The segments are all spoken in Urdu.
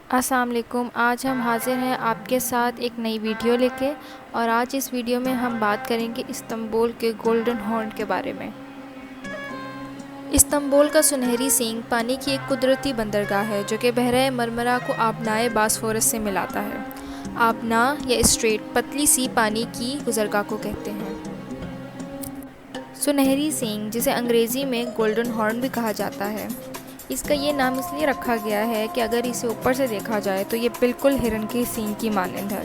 السلام علیکم۔ آج ہم حاضر ہیں آپ کے ساتھ ایک نئی ویڈیو لے کے، اور آج اس ویڈیو میں ہم بات کریں گے استنبول کے گولڈن ہارن کے بارے میں۔ استنبول کا سنہری سینگ پانی کی ایک قدرتی بندرگاہ ہے جو کہ بحیرہ مرمرا کو آبنائے باسفورس سے ملاتا ہے۔ آبنا یا اسٹریٹ پتلی سی پانی کی گزرگاہ کو کہتے ہیں۔ سنہری سینگ، جسے انگریزی میں گولڈن ہارن بھی کہا جاتا ہے، اس کا یہ نام اس لیے رکھا گیا ہے کہ اگر اسے اوپر سے دیکھا جائے تو یہ بالکل ہرن کے سینگ کی مانند ہے،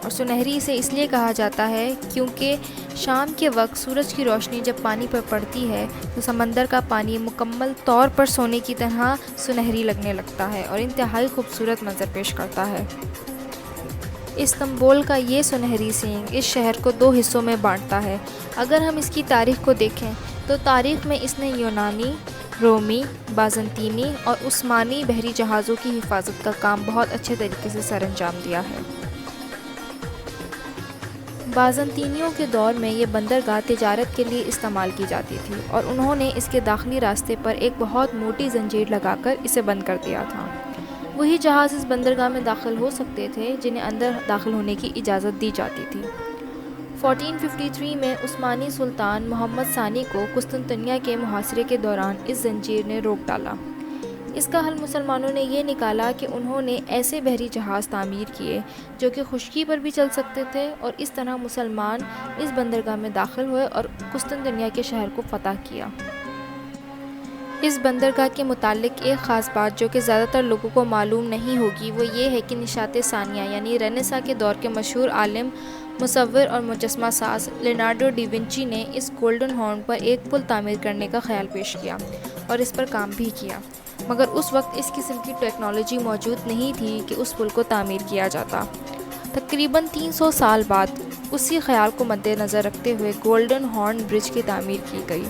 اور سنہری اسے اس لیے کہا جاتا ہے کیونکہ شام کے وقت سورج کی روشنی جب پانی پر پڑتی ہے تو سمندر کا پانی مکمل طور پر سونے کی طرح سنہری لگنے لگتا ہے اور انتہائی خوبصورت منظر پیش کرتا ہے۔ استنبول کا یہ سنہری سینگ اس شہر کو دو حصوں میں بانٹتا ہے۔ اگر ہم اس کی تاریخ کو دیکھیں تو تاریخ میں اس نے یونانی، رومی، بازنطینی اور عثمانی بحری جہازوں کی حفاظت کا کام بہت اچھے طریقے سے سر انجام دیا ہے۔ بازنطینیوں کے دور میں یہ بندرگاہ تجارت کے لیے استعمال کی جاتی تھی، اور انہوں نے اس کے داخلی راستے پر ایک بہت موٹی زنجیر لگا کر اسے بند کر دیا تھا۔ وہی جہاز اس بندرگاہ میں داخل ہو سکتے تھے جنہیں اندر داخل ہونے کی اجازت دی جاتی تھی۔ 1453 میں عثمانی سلطان محمد ثانی کو قسطنطنیہ کے محاصرے کے دوران اس زنجیر نے روک ڈالا۔ اس کا حل مسلمانوں نے یہ نکالا کہ انہوں نے ایسے بحری جہاز تعمیر کیے جو کہ خشکی پر بھی چل سکتے تھے، اور اس طرح مسلمان اس بندرگاہ میں داخل ہوئے اور قسطنطنیہ کے شہر کو فتح کیا۔ اس بندرگاہ کے متعلق ایک خاص بات جو کہ زیادہ تر لوگوں کو معلوم نہیں ہوگی وہ یہ ہے کہ نشاط ثانیہ یعنی رنیسا کے دور کے مشہور عالم، مصور اور مجسمہ ساز لیونارڈو ڈی ونچی نے اس گولڈن ہارن پر ایک پل تعمیر کرنے کا خیال پیش کیا اور اس پر کام بھی کیا، مگر اس وقت اس قسم کی ٹیکنالوجی موجود نہیں تھی کہ اس پل کو تعمیر کیا جاتا۔ تقریباً 300 سال بعد اسی خیال کو مد نظر رکھتے ہوئے گولڈن ہارن برج کی تعمیر کی گئی،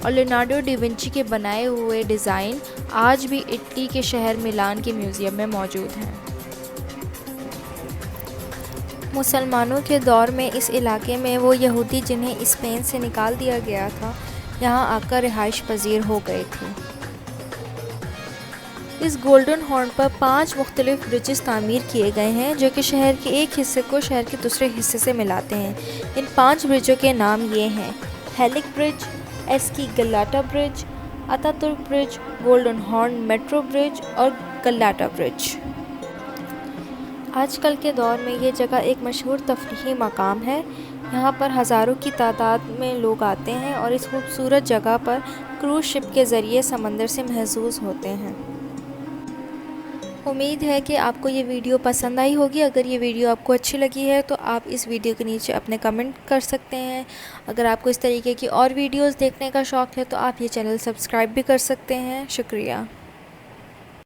اور لیونارڈو ڈی ونچی کے بنائے ہوئے ڈیزائن آج بھی اٹلی کے شہر میلان کے میوزیم میں موجود ہیں۔ مسلمانوں کے دور میں اس علاقے میں وہ یہودی جنہیں اسپین سے نکال دیا گیا تھا یہاں آ کر رہائش پذیر ہو گئے تھے۔ اس گولڈن ہارن پر 5 مختلف برجز تعمیر کیے گئے ہیں جو کہ شہر کے ایک حصے کو شہر کے دوسرے حصے سے ملاتے ہیں۔ ان 5 برجوں کے نام یہ ہیں: ہیلک برج، ایسکی گلاٹا برج، اتا ترک برج، گولڈن ہارن میٹرو برج اور گلاٹا برج۔ آج کل کے دور میں یہ جگہ ایک مشہور تفریحی مقام ہے۔ یہاں پر ہزاروں کی تعداد میں لوگ آتے ہیں اور اس خوبصورت جگہ پر کروز شپ کے ذریعے سمندر سے محظوظ ہوتے ہیں۔ امید ہے کہ آپ کو یہ ویڈیو پسند آئی ہوگی۔ اگر یہ ویڈیو آپ کو اچھی لگی ہے تو آپ اس ویڈیو کے نیچے اپنے کمنٹ کر سکتے ہیں۔ اگر آپ کو اس طریقے کی اور ویڈیوز دیکھنے کا شوق ہے تو آپ یہ چینل سبسکرائب بھی کر سکتے ہیں۔ شکریہ۔